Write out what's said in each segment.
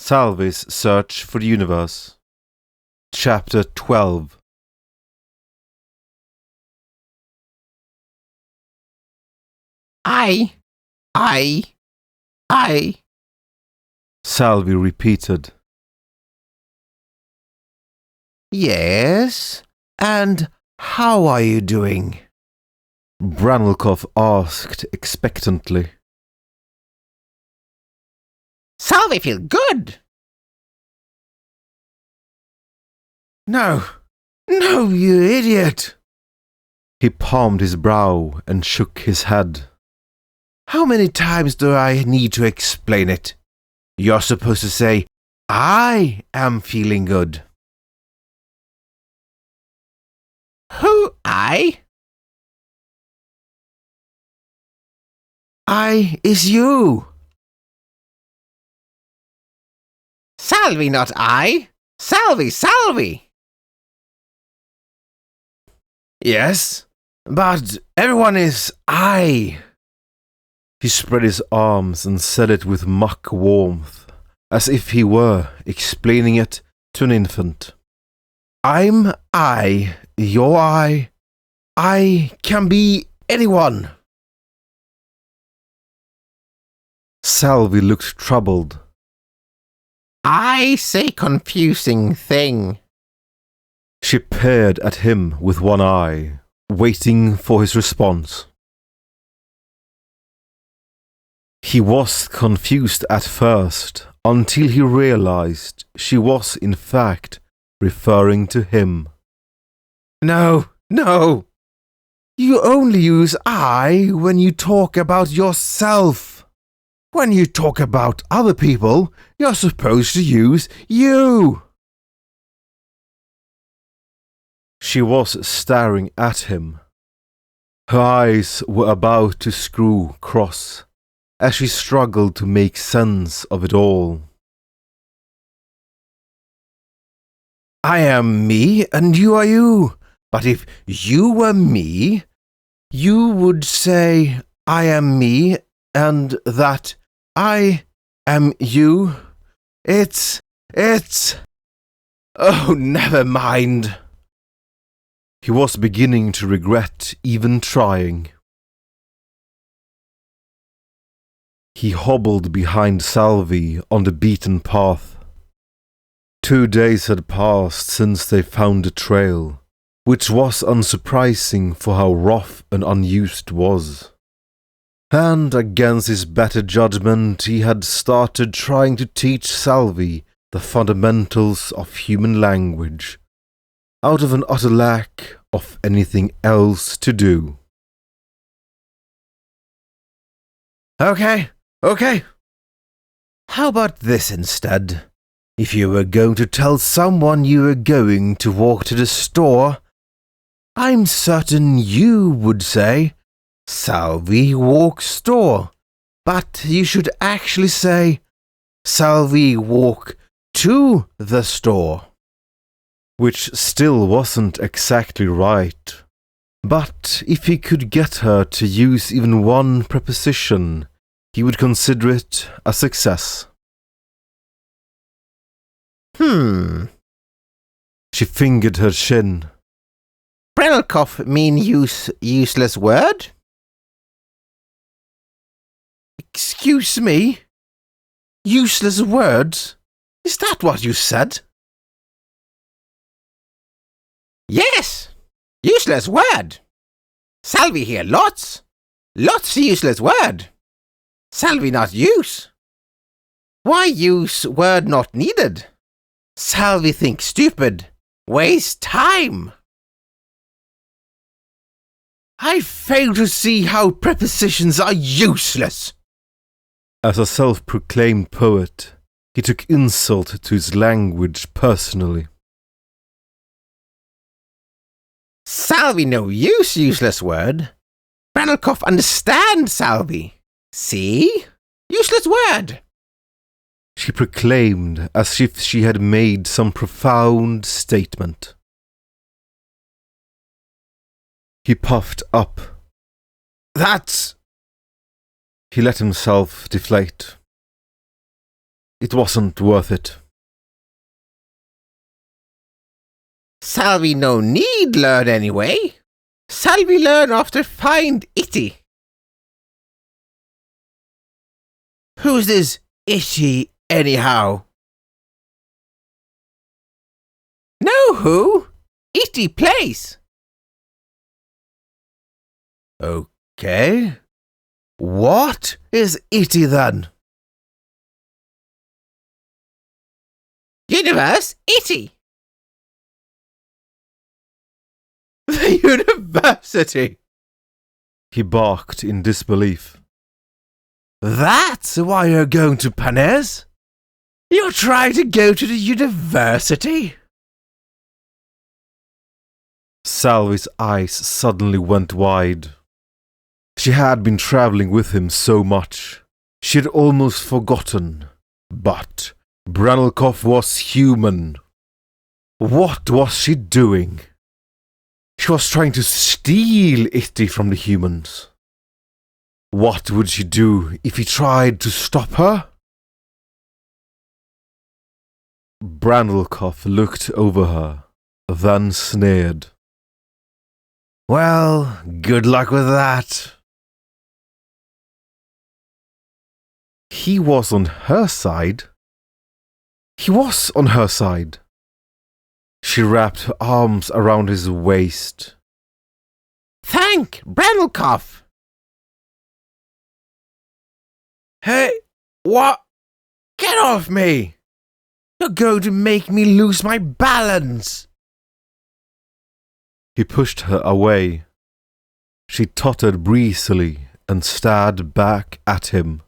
Salvi's Search for the Universe. Chapter 12. I, Salvi repeated. Yes, and how are you doing? Branelkov asked expectantly. Salvi feel good. No, you idiot. He palmed his brow and shook his head. How many times do I need to explain it? You're supposed to say, I am feeling good. Who, I? I is you. Salvi, not I. Salvi. Yes, but everyone is I. He spread his arms and said it with mock warmth, as if he were explaining it to an infant. I'm I, you're I can be anyone. Salvi looked troubled. I say confusing thing. She peered at him with one eye, waiting for his response. He was confused at first, until he realized she was in fact referring to him. No. You only use I when you talk about yourself. When you talk about other people, you're supposed to use you. She was staring at him. Her eyes were about to screw cross as she struggled to make sense of it all. I am me and you are you. But if you were me, you would say I am me and that I am you. It's... Oh, never mind. He was beginning to regret even trying. He hobbled behind Salvi on the beaten path. 2 days had passed since they found the trail, which was unsurprising for how rough and unused it was. And against his better judgment, he had started trying to teach Salvi the fundamentals of human language, out of an utter lack of anything else to do. Okay. How about this instead? If you were going to tell someone you were going to walk to the store, I'm certain you would say, Salvi walk store. But you should actually say, Salvi walk to the store. Which still wasn't exactly right. But if he could get her to use even one preposition, he would consider it a success. She fingered her chin. Branelkov mean useless word? Excuse me? Useless words? Is that what you said? Yes! Useless word! Salvi here, lots useless word. Salvi not use. Why use word not needed? Salvi think stupid. Waste time. I fail to see how prepositions are useless. As a self-proclaimed poet, he took insult to his language personally. Salvi no use useless word. Branelkov understand Salvi. See? Useless word. She proclaimed as if she had made some profound statement. He puffed up. That's... He let himself deflate. it wasn't worth it. Salvi no need learn anyway. Salvi learn after find itty. Who's this itty anyhow? Know who? Itty place. Okay. What is itty then? Universe itty. The university. He barked in disbelief. That's why you're going to Panes? You're trying to go to the university? Salvi's eyes suddenly went wide. She had been travelling with him so much. She had almost forgotten. But Branelkov was human. What was she doing? She was trying to steal Itty from the humans. What would she do if he tried to stop her? Branelkov looked over her, then sneered. Well, good luck with that. He was on her side. He was on her side. She wrapped her arms around his waist. Thank Branelkov. Hey, what? Get off me! You're going to make me lose my balance. He pushed her away. She tottered breezily and stared back at him.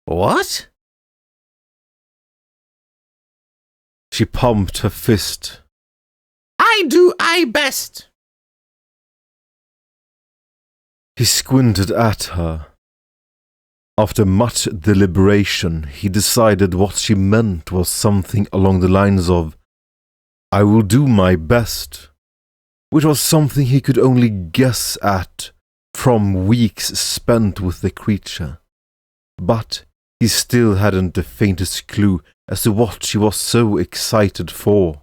What? She pumped her fist. I do I best. He squinted at her. After much deliberation, he decided what she meant was something along the lines of, "I will do my best," which was something he could only guess at from weeks spent with the creature. But he still hadn't the faintest clue as to what she was so excited for.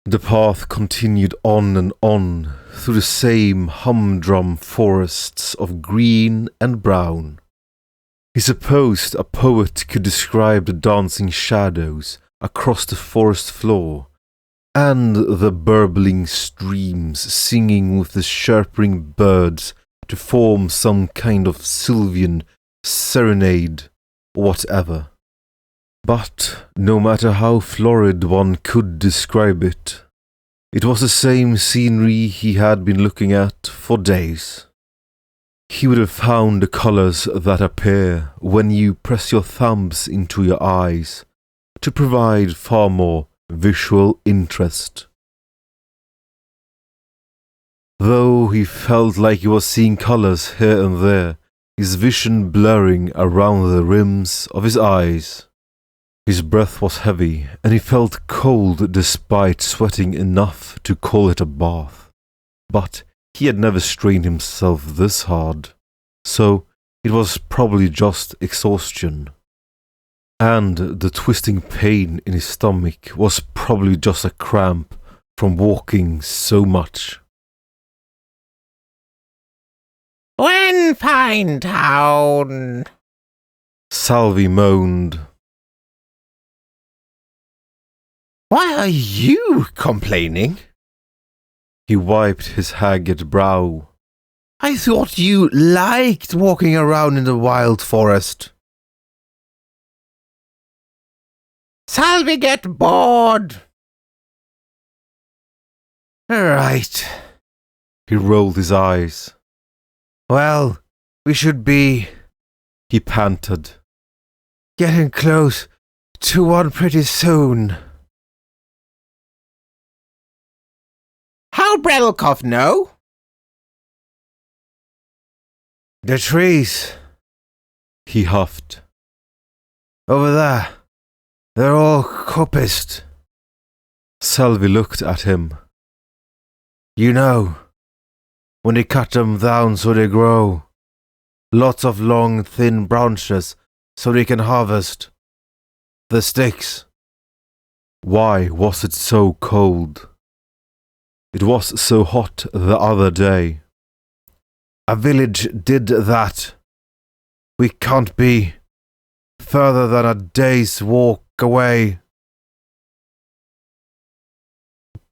The path continued on and on through the same humdrum forests of green and brown. He supposed a poet could describe the dancing shadows across the forest floor and the burbling streams singing with the chirping birds to form some kind of sylvan serenade or whatever. But no matter how florid one could describe it, it was the same scenery he had been looking at for days. He would have found the colours that appear when you press your thumbs into your eyes to provide far more visual interest. Though he felt like he was seeing colours here and there, his vision blurring around the rims of his eyes. His breath was heavy, and he felt cold despite sweating enough to call it a bath. But he had never strained himself this hard, so it was probably just exhaustion. And the twisting pain in his stomach was probably just a cramp from walking so much. When fine town. Salvi moaned. Why are you complaining? He wiped his haggard brow. I thought you liked walking around in the wild forest. Salvi get bored. Right. He rolled his eyes. Well, we should be, he panted, getting close to one pretty soon. How Branelkov know? The trees, he huffed. over there, they're all coppiced. Salvi looked at him. You know, when they cut them down so they grow, Lots of long, thin branches so they can harvest the sticks. Why was it so cold? It was so hot the other day. A village did that. We can't be further than a day's walk away.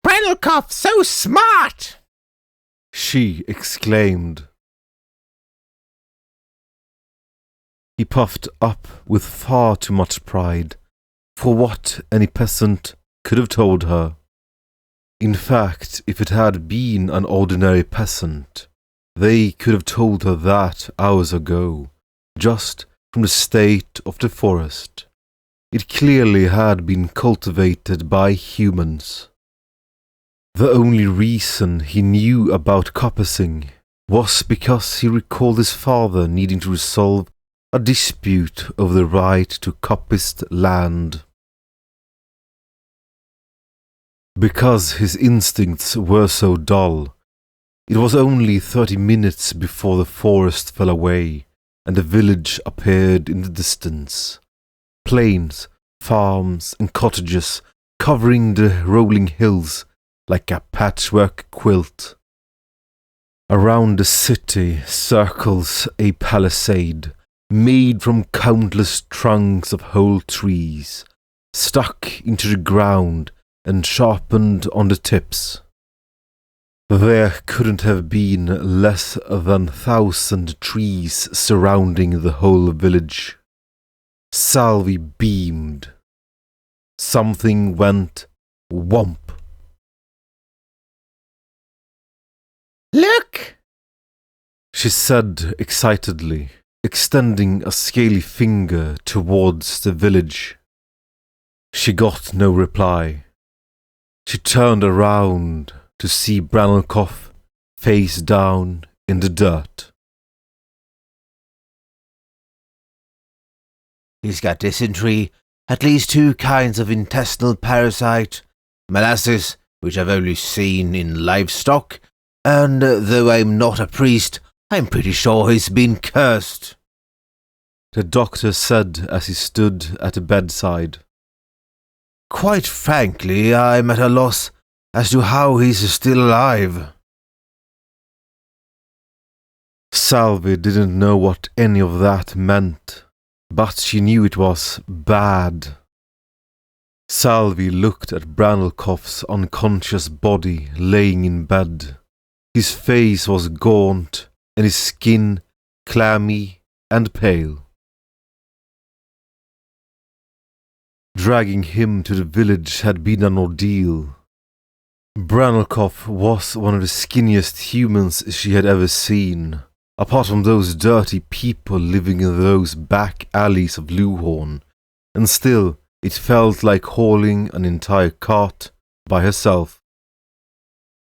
Brennelkoff, so smart! She exclaimed. He puffed up with far too much pride for what any peasant could have told her. In fact, if it had been an ordinary peasant, they could have told her that hours ago, just from the state of the forest. It clearly had been cultivated by humans. The only reason he knew about coppicing was because he recalled his father needing to resolve a dispute over the right to coppiced land. Because his instincts were so dull, it was only 30 minutes before the forest fell away and the village appeared in the distance. Plains, farms and cottages covering the rolling hills like a patchwork quilt. Around the city circles a palisade made from countless trunks of whole trees, stuck into the ground and sharpened on the tips. There couldn't have been less than 1,000 trees surrounding the whole village. Salvi beamed. Something went whomp. Look! She said excitedly, extending a scaly finger towards the village. She got no reply. She turned around to see Brennelkoff face down in the dirt. He's got dysentery, at least 2 kinds of intestinal parasite, molasses, which I've only seen in livestock, and though I'm not a priest, I'm pretty sure he's been cursed. The doctor said as he stood at the bedside. Quite frankly, I'm at a loss as to how he's still alive. Salvi didn't know what any of that meant, but she knew it was bad. Salvi looked at Brennelkoff's unconscious body laying in bed. His face was gaunt and his skin clammy and pale. Dragging him to the village had been an ordeal. Brennelkoff was one of the skinniest humans she had ever seen, apart from those dirty people living in those back alleys of Luhorn, and still it felt like hauling an entire cart by herself.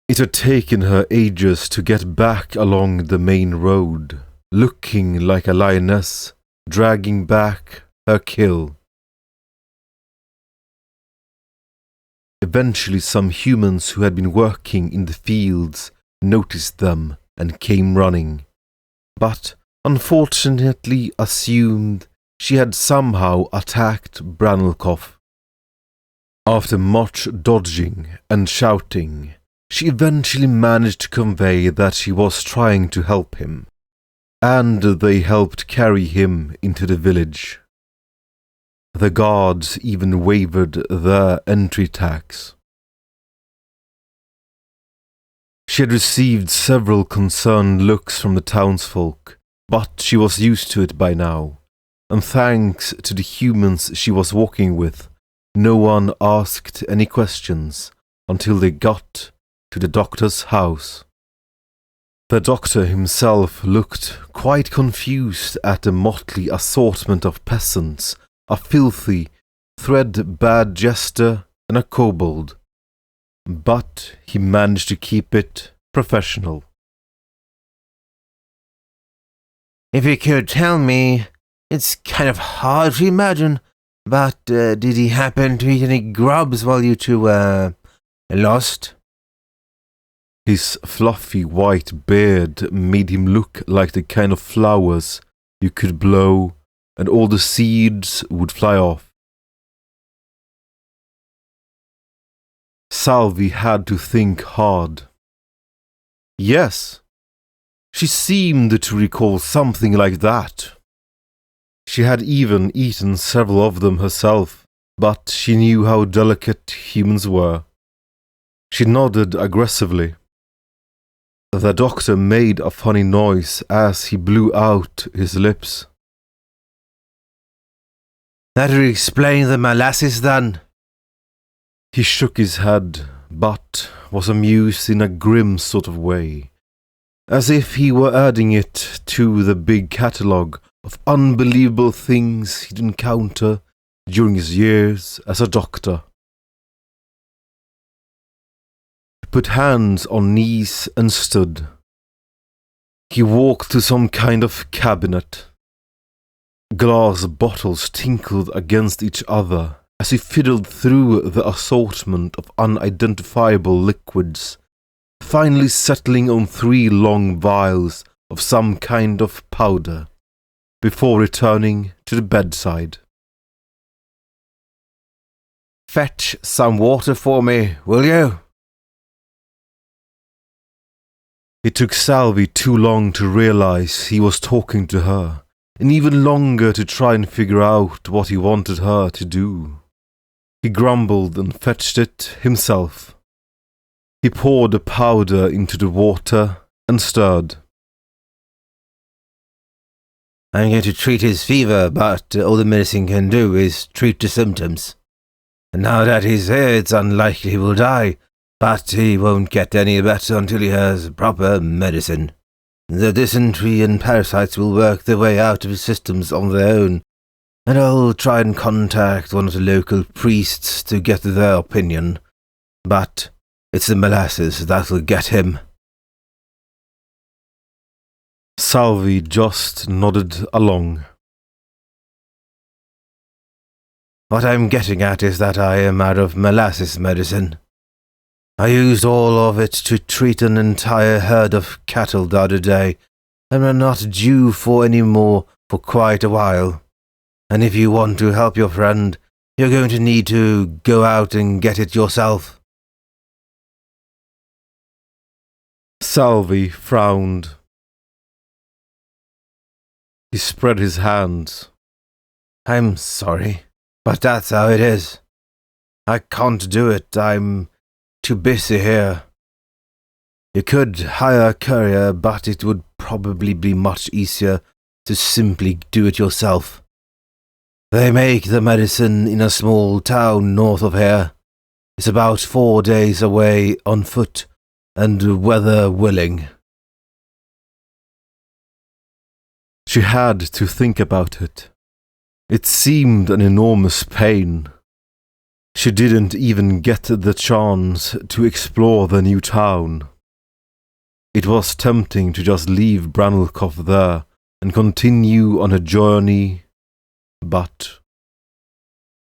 It had taken her ages to get back along the main road, looking like a lioness, dragging back her kill. Eventually some humans who had been working in the fields noticed them and came running, but unfortunately assumed she had somehow attacked Brennelkoff. After much dodging and shouting, she eventually managed to convey that she was trying to help him, and they helped carry him into the village. The guards even waived their entry tax. She had received several concerned looks from the townsfolk, but she was used to it by now, and thanks to the humans she was walking with, no one asked any questions until they got to the doctor's house. The doctor himself looked quite confused at the motley assortment of peasants, a filthy, thread-bad jester and a kobold, but he managed to keep it professional. If you could tell me, it's kind of hard to imagine, but did he happen to eat any grubs while you two, lost? His fluffy white beard made him look like the kind of flowers you could blow and all the seeds would fly off. Salvi had to think hard. Yes, she seemed to recall something like that. She had even eaten several of them herself, but she knew how delicate humans were. She nodded aggressively. The doctor made a funny noise as he blew out his lips. That'll explain the molasses then. He shook his head, but was amused in a grim sort of way, as if he were adding it to the big catalogue of unbelievable things he'd encounter during his years as a doctor. He put hands on knees and stood. He walked to some kind of cabinet. Glass bottles tinkled against each other as he fiddled through the assortment of unidentifiable liquids, finally settling on 3 long vials of some kind of powder, before returning to the bedside. Fetch some water for me, will you? It took Salvi too long to realize he was talking to her, and even longer to try and figure out what he wanted her to do. He grumbled and fetched it himself. He poured the powder into the water and stirred. I'm going to treat his fever, but all the medicine can do is treat the symptoms. And now that he's here, it's unlikely he will die, but he won't get any better until he has proper medicine. The dysentery and parasites will work their way out of his systems on their own, and I'll try and contact one of the local priests to get their opinion. But it's the molasses that will get him. Salvi just nodded along. What I'm getting at is that I am out of molasses medicine. I used all of it to treat an entire herd of cattle the other day, and I'm not due for any more for quite a while. And if you want to help your friend, you're going to need to go out and get it yourself. Salvi frowned. He spread his hands. I'm sorry, but that's how it is. I can't do it. I'm too busy here. You could hire a courier, but it would probably be much easier to simply do it yourself. They make the medicine in a small town north of here. It's about 4 days away on foot, and weather willing. She had to think about it. It seemed an enormous pain. She didn't even get the chance to explore the new town. It was tempting to just leave Branelkoff there and continue on her journey, but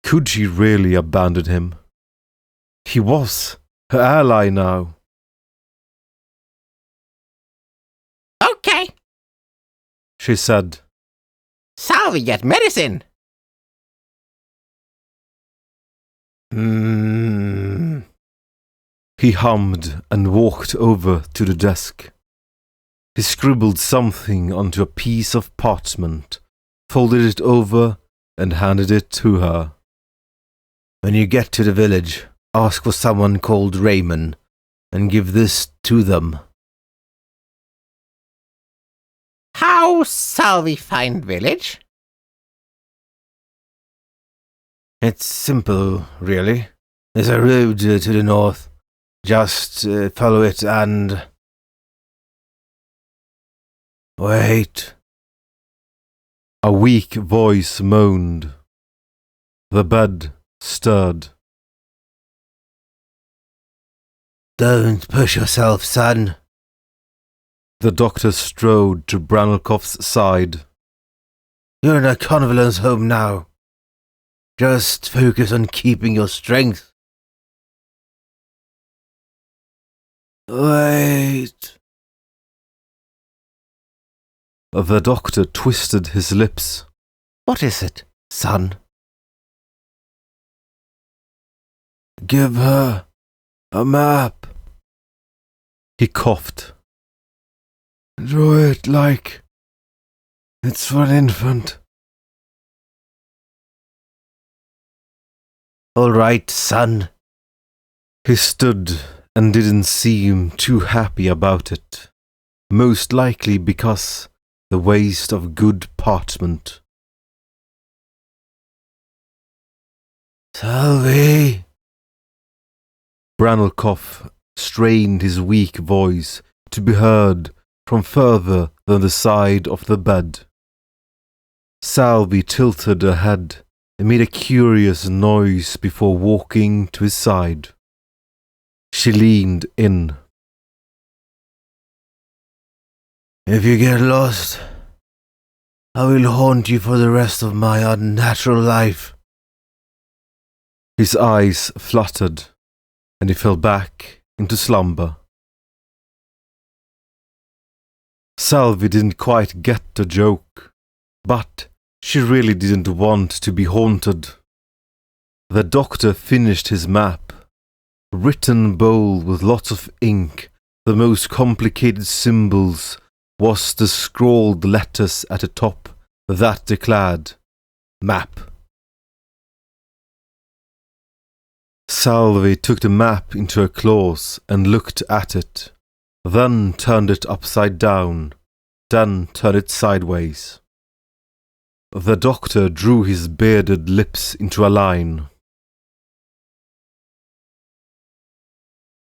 could she really abandon him? He was her ally now. Okay, She said. Salvi get medicine. He hummed and walked over to the desk. He scribbled something onto a piece of parchment, folded it over, and handed it to her. When you get to the village, ask for someone called Raymond, and give this to them. How Salvi find village? It's simple, really. There's a road to the north. Just follow it and... Wait. A weak voice moaned. The bed stirred. Don't push yourself, son. The doctor strode to Branelkoff's side. You're in a convalescence home now. Just focus on keeping your strength. Wait. The doctor twisted his lips. What is it, son? Give her a map. He coughed. Draw it like it's for an infant. All right, son. He stood and didn't seem too happy about it, most likely because the waste of good parchment. Salvi. Branelkoff strained his weak voice to be heard from further than the side of the bed. Salvi tilted her head and made a curious noise before walking to his side. She leaned in. If you get lost, I will haunt you for the rest of my unnatural life. His eyes fluttered, and he fell back into slumber. Salvi didn't quite get the joke, but she really didn't want to be haunted. The doctor finished his map, written bold with lots of ink. The most complicated symbols was the scrawled letters at the top that declared map. Salvi took the map into her claws and looked at it, then turned it upside down, then turned it sideways. The doctor drew his bearded lips into a line.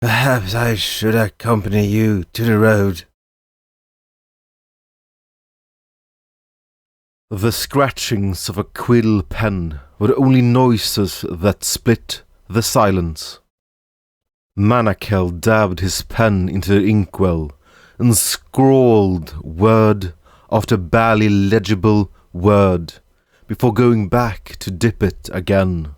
Perhaps I should accompany you to the road. The scratchings of a quill pen were the only noises that split the silence. Manakel dabbed his pen into the inkwell and scrawled word after barely legible word before going back to dip it again.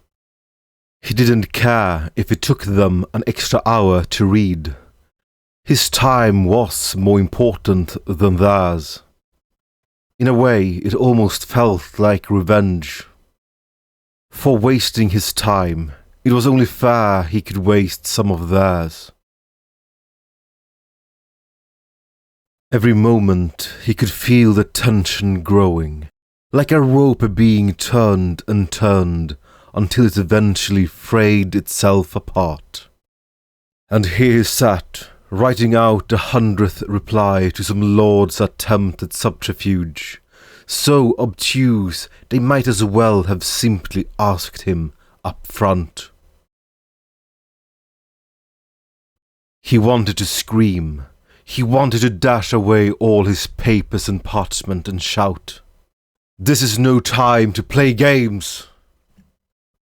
He didn't care if it took them an extra hour to read. His time was more important than theirs. In a way, it almost felt like revenge. For wasting his time, it was only fair he could waste some of theirs. Every moment he could feel the tension growing, like a rope being turned and turned until it eventually frayed itself apart. And here he sat, writing out the 100th reply to some lord's attempt at subterfuge, so obtuse they might as well have simply asked him up front. He wanted to scream. He wanted to dash away all his papers and parchment and shout, "This is no time to play games!"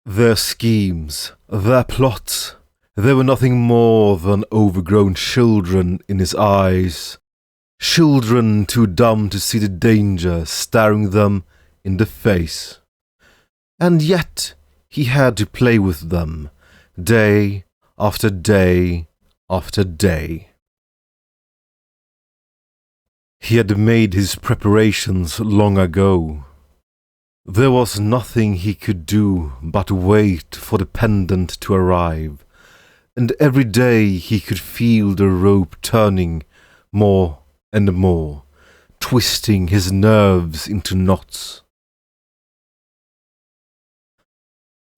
Their schemes, their plots, they were nothing more than overgrown children in his eyes, children too dumb to see the danger staring them in the face. And yet he had to play with them, day after day after day. He had made his preparations long ago. There was nothing he could do but wait for the pendant to arrive, and every day he could feel the rope turning more and more, twisting his nerves into knots.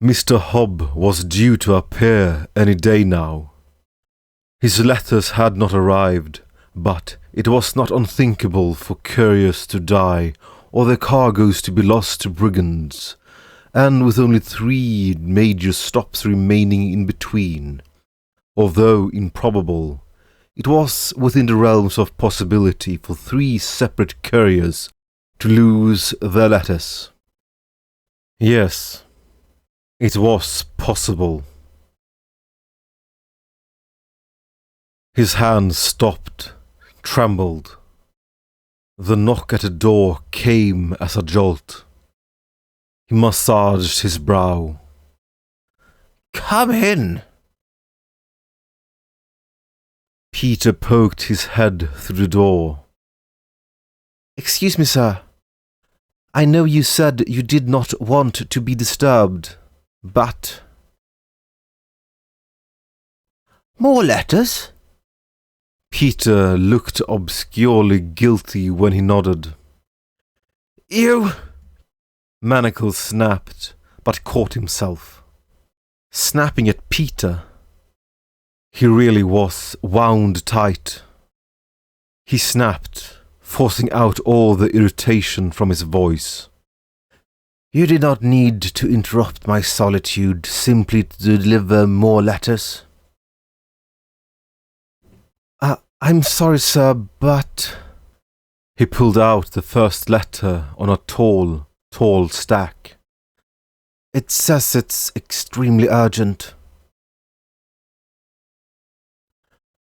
Mr. Hobb was due to appear any day now. His letters had not arrived, but it was not unthinkable for couriers to die or their cargoes to be lost to brigands, and with only 3 major stops remaining in between. Although improbable, it was within the realms of possibility for 3 separate couriers to lose their letters. Yes, it was possible. His hand stopped, trembled. The knock at the door came as a jolt. He massaged his brow. Come in. Peter poked his head through the door. "Excuse me, sir. I know you said you did not want to be disturbed, but—" "More letters?" Peter looked obscurely guilty when he nodded. "You—" Manacle snapped, but caught himself. Snapping at Peter. He really was wound tight. He snapped, forcing out all the irritation from his voice. "You did not need to interrupt my solitude simply to deliver more letters." "I'm sorry, sir, but—" He pulled out the first letter on a tall stack. "It says it's extremely urgent."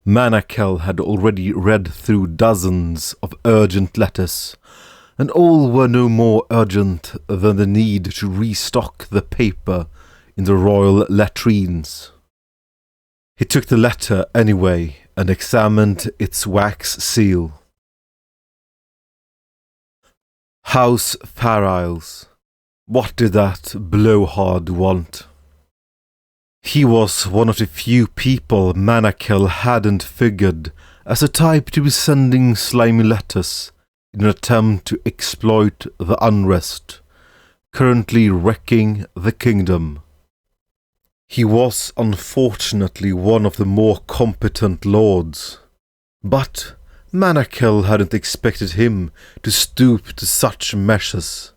Manacle had already read through dozens of urgent letters, and all were no more urgent than the need to restock the paper in the royal latrines. He took the letter anyway and examined its wax seal. House Farisles. What did that blowhard want? He was one of the few people Manacle hadn't figured as a type to be sending slimy letters in an attempt to exploit the unrest currently wrecking the kingdom. He was unfortunately one of the more competent lords, but Manacle hadn't expected him to stoop to such measures.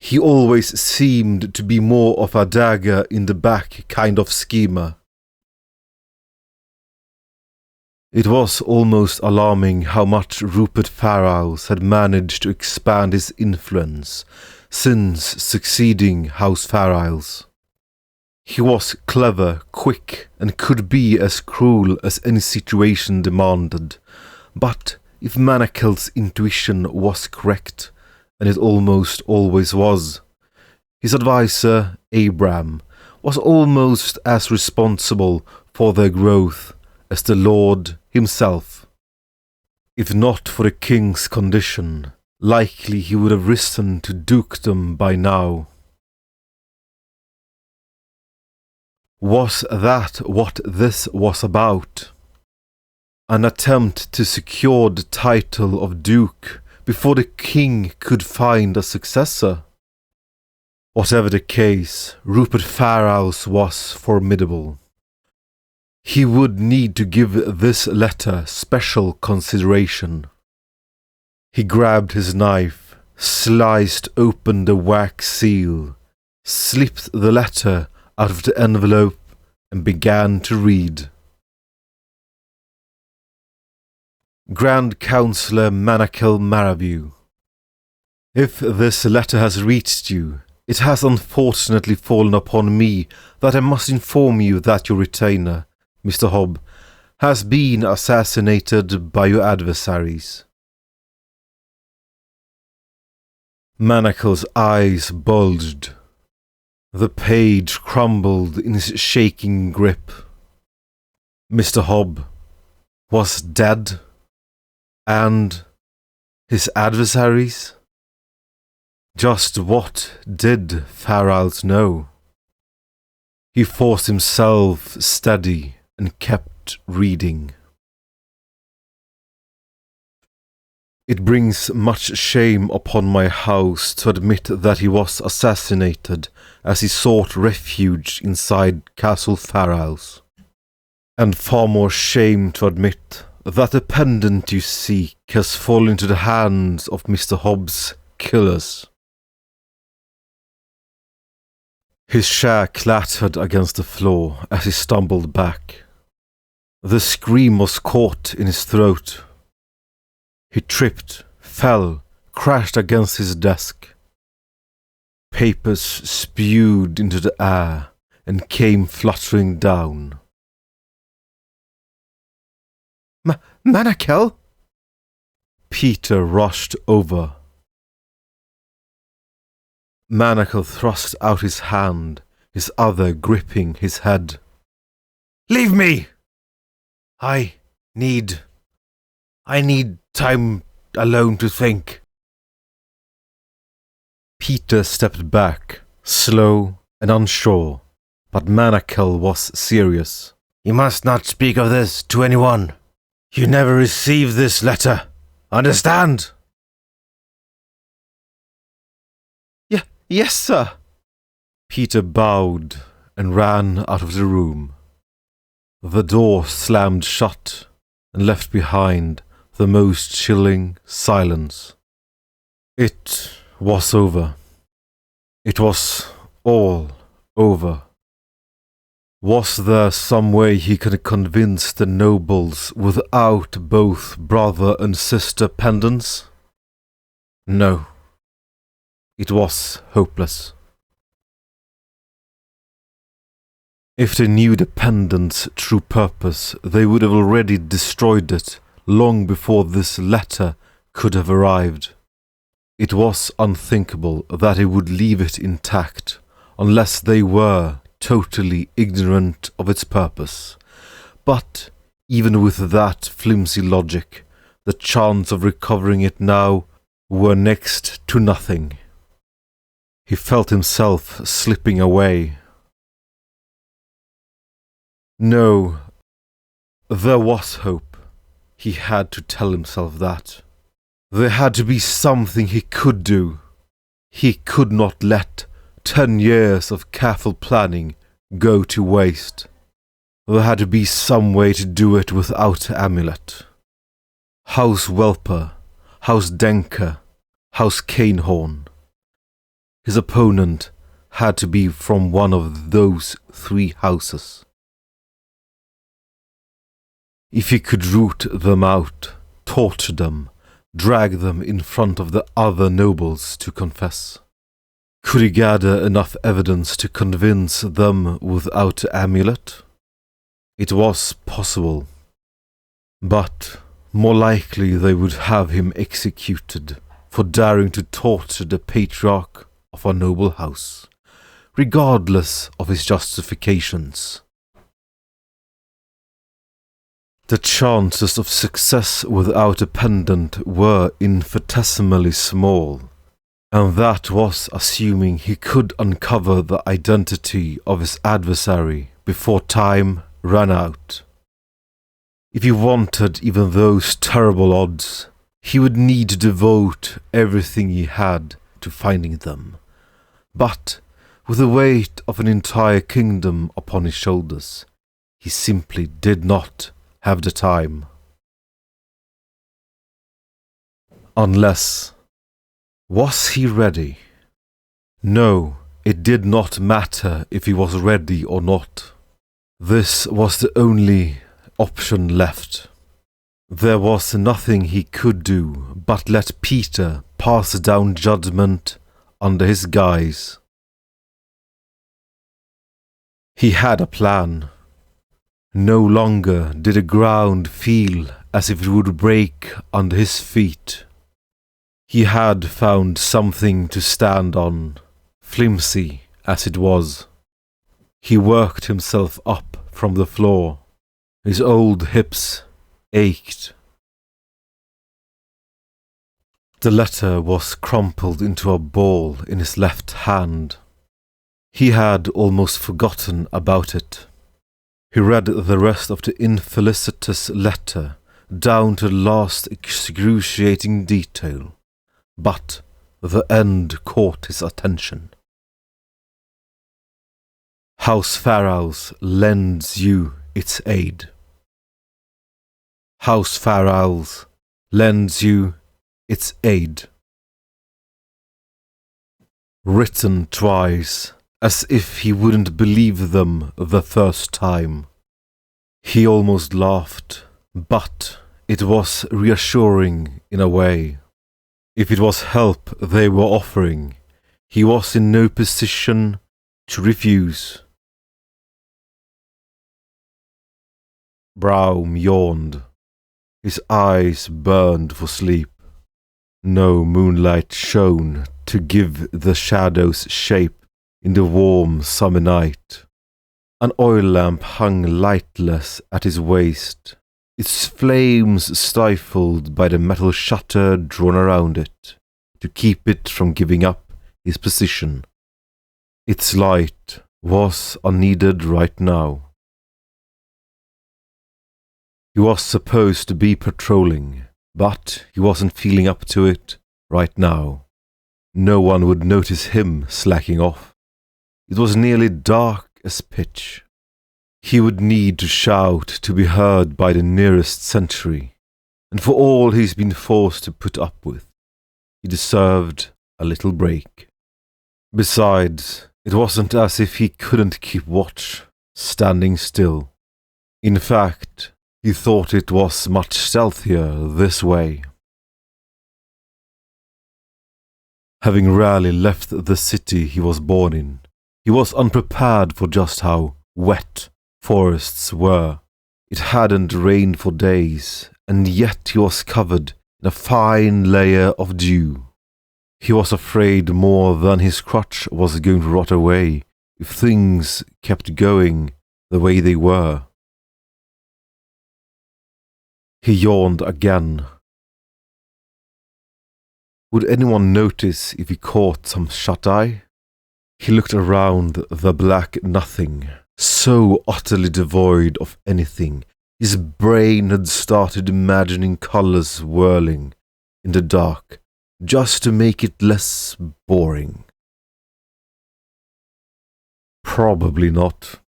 He always seemed to be more of a dagger in the back kind of schemer. It was almost alarming how much Rupert Farisles had managed to expand his influence since succeeding House Farisles. He was clever, quick, and could be as cruel as any situation demanded, but if Manacle's intuition was correct, and it almost always was, his advisor, Abram, was almost as responsible for their growth as the Lord himself. If not for the king's condition, likely he would have risen to dukedom by now. Was that what this was about? An attempt to secure the title of duke before the king could find a successor? Whatever the case, Rupert Farisles was formidable. He would need to give this letter special consideration. He grabbed his knife, sliced open the wax seal, slipped the letter out of the envelope, and began to read. Grand Counsellor Manacle Maraview, if this letter has reached you, it has unfortunately fallen upon me that I must inform you that your retainer, Mr. Hobb, has been assassinated by your adversaries. Manacle's eyes bulged. The page crumbled in his shaking grip. Mr. Hobb was dead, and his adversaries? Just what did Farisles know? He forced himself steady and kept reading. It brings much shame upon my house to admit that he was assassinated as he sought refuge inside Castle Farisles, and far more shame to admit that the pendant you seek has fallen into the hands of Mr. Hobb's killers. His chair clattered against the floor as he stumbled back. The scream was caught in his throat. He tripped, fell, crashed against his desk. Papers spewed into the air and came fluttering down. Manacle? Peter rushed over. Manacle thrust out his hand, his other gripping his head. Leave me! I I need time alone to think. Peter stepped back, slow and unsure, but Manakel was serious. You must not speak of this to anyone. You never received this letter. Understand? Yes, sir. Peter bowed and ran out of the room. The door slammed shut and left behind the most chilling silence. It was over. It was all over. Was there some way he could convince the nobles without both brother and sister pendants? No. It was hopeless. If they knew the pendant's true purpose, they would have already destroyed it long before this letter could have arrived. It was unthinkable that they would leave it intact unless they were totally ignorant of its purpose. But even with that flimsy logic, the chance of recovering it now were next to nothing. He felt himself slipping away. No, there was hope. He had to tell himself that. There had to be something he could do. He could not let 10 years of careful planning go to waste. There had to be some way to do it without amulet. House Welper, House Denker, House Canehorn. His opponent had to be from one of those 3 houses. If he could root them out, torture them, drag them in front of the other nobles to confess. Could he gather enough evidence to convince them without amulet? It was possible. But more likely they would have him executed for daring to torture the patriarch of a noble house, regardless of his justifications. The chances of success without a pendant were infinitesimally small, and that was assuming he could uncover the identity of his adversary before time ran out. If he wanted even those terrible odds, he would need to devote everything he had to finding them. But with the weight of an entire kingdom upon his shoulders, he simply did not have the time. Unless, was he ready? No, it did not matter if he was ready or not. This was the only option left. There was nothing he could do but let Peter pass down judgment under his guise. He had a plan. No longer did the ground feel as if it would break under his feet. He had found something to stand on, flimsy as it was. He worked himself up from the floor. His old hips ached. The letter was crumpled into a ball in his left hand. He had almost forgotten about it. He read the rest of the infelicitous letter down to the last excruciating detail, but the end caught his attention. House Pharaohs lends you its aid. House Pharaohs lends you its aid. Written twice, as if he wouldn't believe them the first time. He almost laughed, but it was reassuring in a way. If it was help they were offering, he was in no position to refuse. Braum yawned. His eyes burned for sleep. No moonlight shone to give the shadows shape in the warm summer night. An oil lamp hung lightless at his waist. its flames stifled by the metal shutter drawn around it to keep it from giving up his position. Its light was unneeded right now. He was supposed to be patrolling, but he wasn't feeling up to it right now. No one would notice him slacking off. It was nearly dark as pitch. He would need to shout to be heard by the nearest sentry, and for all he's been forced to put up with, he deserved a little break. Besides, it wasn't as if he couldn't keep watch, standing still. In fact, he thought it was much stealthier this way. Having rarely left the city he was born in, he was unprepared for just how wet forests were. It hadn't rained for days, and yet he was covered in a fine layer of dew. He was afraid more than his crutch was going to rot away if things kept going the way they were. He yawned again. Would anyone notice if he caught some shut-eye? He looked around the black nothing, so utterly devoid of anything. His brain had started imagining colors whirling in the dark, just to make it less boring. Probably not.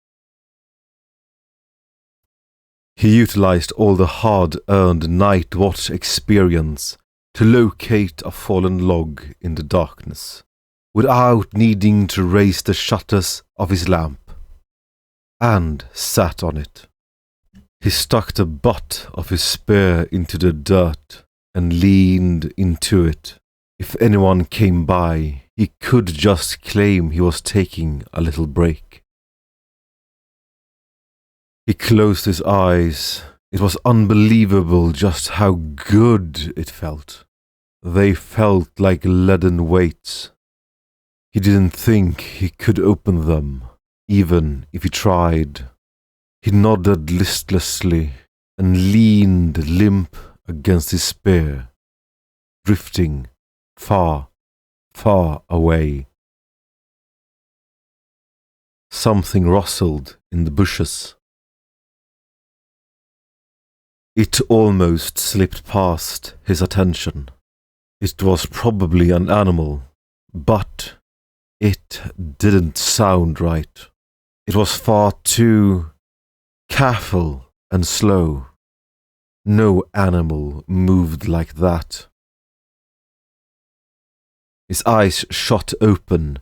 He utilized all the hard-earned night watch experience to locate a fallen log in the darkness, without needing to raise the shutters of his lamp, and sat on it. He stuck the butt of his spear into the dirt and leaned into it. If anyone came by, he could just claim he was taking a little break. He closed his eyes. It was unbelievable just how good it felt. They felt like leaden weights. He didn't think he could open them, even if he tried. He nodded listlessly and leaned limp against his spear, drifting far, far away. Something rustled in the bushes. It almost slipped past his attention. It was probably an animal, but it didn't sound right. It was far too careful and slow. No animal moved like that. His eyes shot open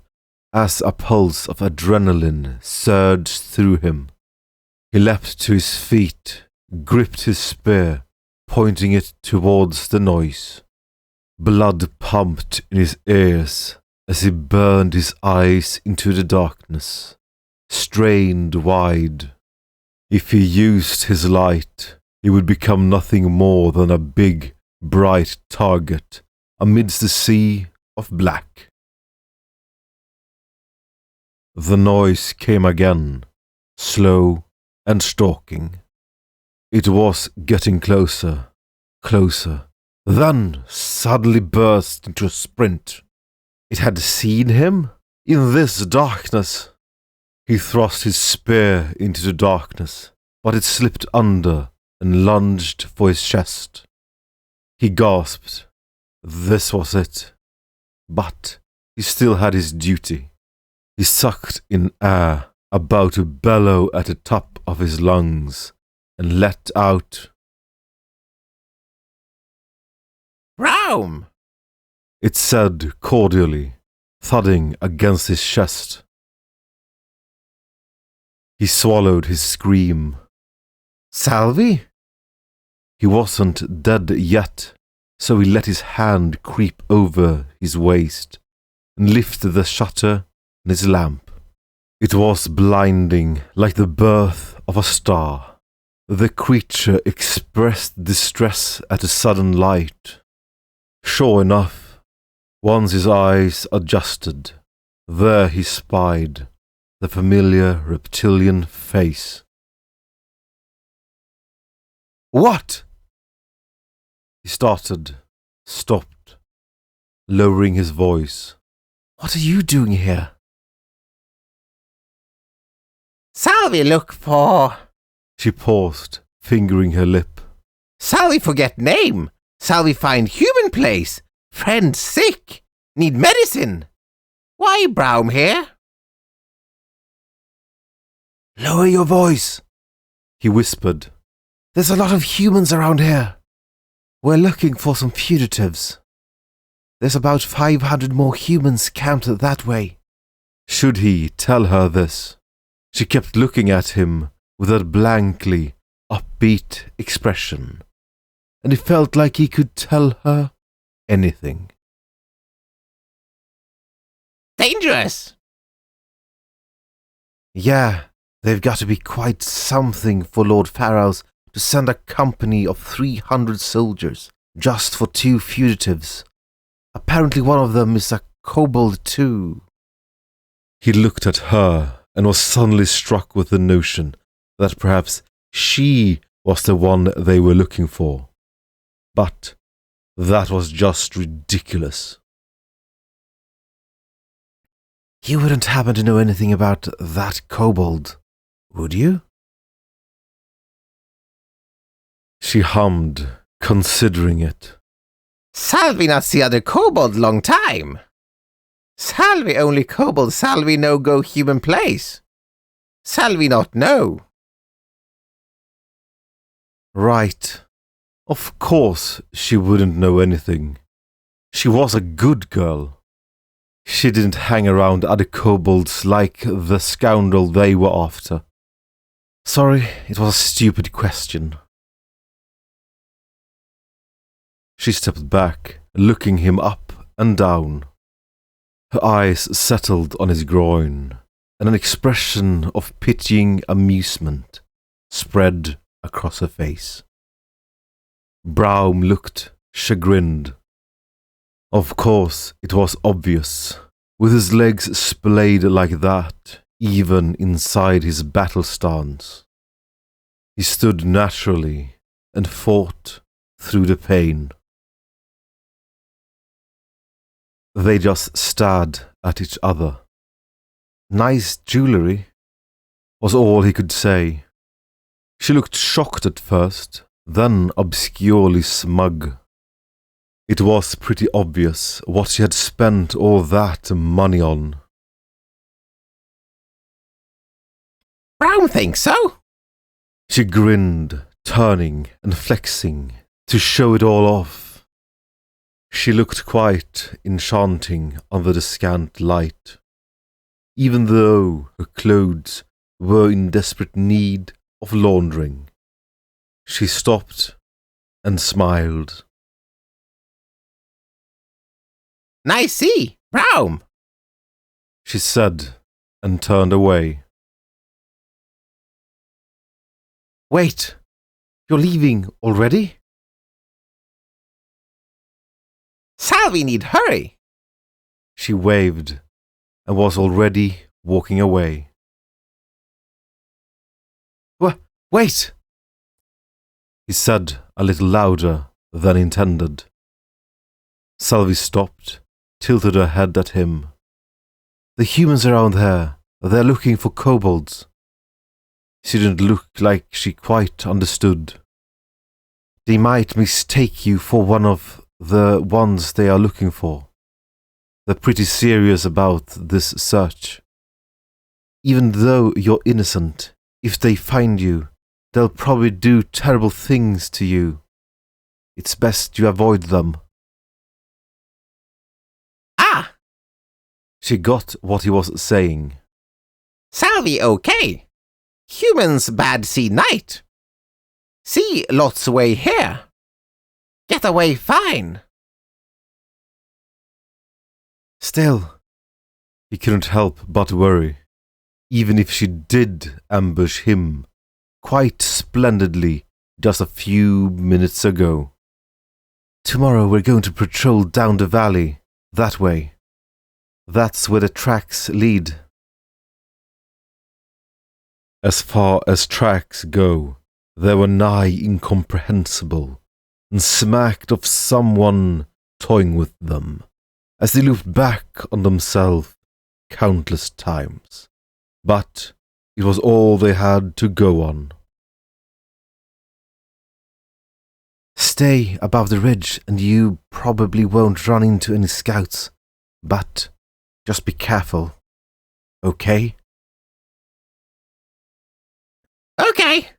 as a pulse of adrenaline surged through him. He leapt to his feet, gripped his spear, pointing it towards the noise. Blood pumped in his ears as he burned his eyes into the darkness, strained wide. If he used his light, he would become nothing more than a big, bright target amidst the sea of black. The noise came again, slow and stalking. It was getting closer, closer, then suddenly burst into a sprint. It had seen him in this darkness. He thrust his spear into the darkness, but it slipped under and lunged for his chest. He gasped. This was it. But he still had his duty. He sucked in air, about to bellow at the top of his lungs, and let out, Rome! it said cordially, thudding against his chest. He swallowed his scream. Salvi? He wasn't dead yet, so he let his hand creep over his waist and lifted the shutter in his lamp. It was blinding, like the birth of a star. The creature expressed distress at the sudden light. Sure enough, once his eyes adjusted, there he spied the familiar reptilian face. What? He started, stopped, lowering his voice. What are you doing here? Salvi look for... She paused, fingering her lip. Salvi forget name. Salvi find human place. Friend sick. Need medicine. Why Braum here? Lower your voice, He whispered. There's a lot of humans around here. We're looking for some fugitives. There's about 500 more humans camped that way. Should he tell her this? She kept looking at him with that blankly upbeat expression, and it felt like he could tell her anything. Dangerous. Yeah, they've got to be quite something for Lord Pharaohs to send a company of 300 soldiers just for 2 fugitives. Apparently one of them is a kobold too. He looked at her and was suddenly struck with the notion that perhaps she was the one they were looking for. But that was just ridiculous. You wouldn't happen to know anything about that kobold, would you? She hummed, considering it. Salvi not see other kobold long time. Salvi only kobold. Salvi no go human place. Salvi not know. Right. Of course she wouldn't know anything. She was a good girl. She didn't hang around other kobolds like the scoundrel they were after. Sorry, it was a stupid question. She stepped back, looking him up and down. Her eyes settled on his groin, and an expression of pitying amusement spread across her face. Braum looked chagrined. Of course, it was obvious, with his legs splayed like that, even inside his battle stance. He stood naturally and fought through the pain. They just stared at each other. Nice jewellery, was all he could say. She looked shocked at first, then obscurely smug. It was pretty obvious what she had spent all that money on. Braum thinks so. She grinned, turning and flexing to show it all off. She looked quite enchanting under the scant light, even though her clothes were in desperate need of laundering. She stopped and smiled. Nice see, Braum. She said and turned away. Wait, you're leaving already? Salvi need hurry. She waved and was already walking away. Wait, He said a little louder than intended. Salvi stopped, tilted her head at him. The humans around here, they're looking for kobolds. She didn't look like she quite understood. They might mistake you for one of the ones they are looking for. They're pretty serious about this search. Even though you're innocent, if they find you, they'll probably do terrible things to you. It's best you avoid them. Ah, She got what he was saying. Salvi okay. Humans bad see night. See lots away here. Get away fine. Still, He couldn't help but worry. Even if she did ambush him quite splendidly just a few minutes ago. tomorrow we're going to patrol down the valley, that way. That's where the tracks lead. As far as tracks go, They were nigh incomprehensible, and smacked of someone toying with them, as they looked back on themselves countless times. But it was all they had to go on. Stay above the ridge and you probably won't run into any scouts. But just be careful, okay? Okay.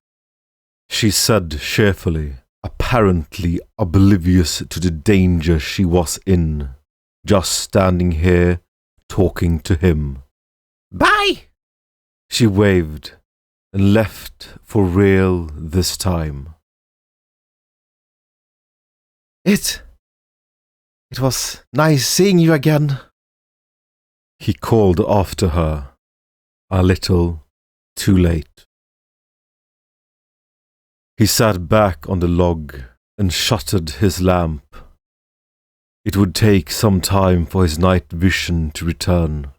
She said cheerfully, apparently oblivious to the danger she was in, just standing here talking to him. Bye. She waved and left for real this time. It was nice seeing you again. He called after her, a little too late. He sat back on the log and shuttered his lamp. It would take some time for his night vision to return.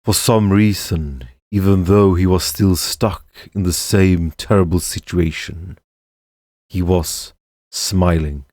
For some reason, even though he was still stuck in the same terrible situation, he was smiling.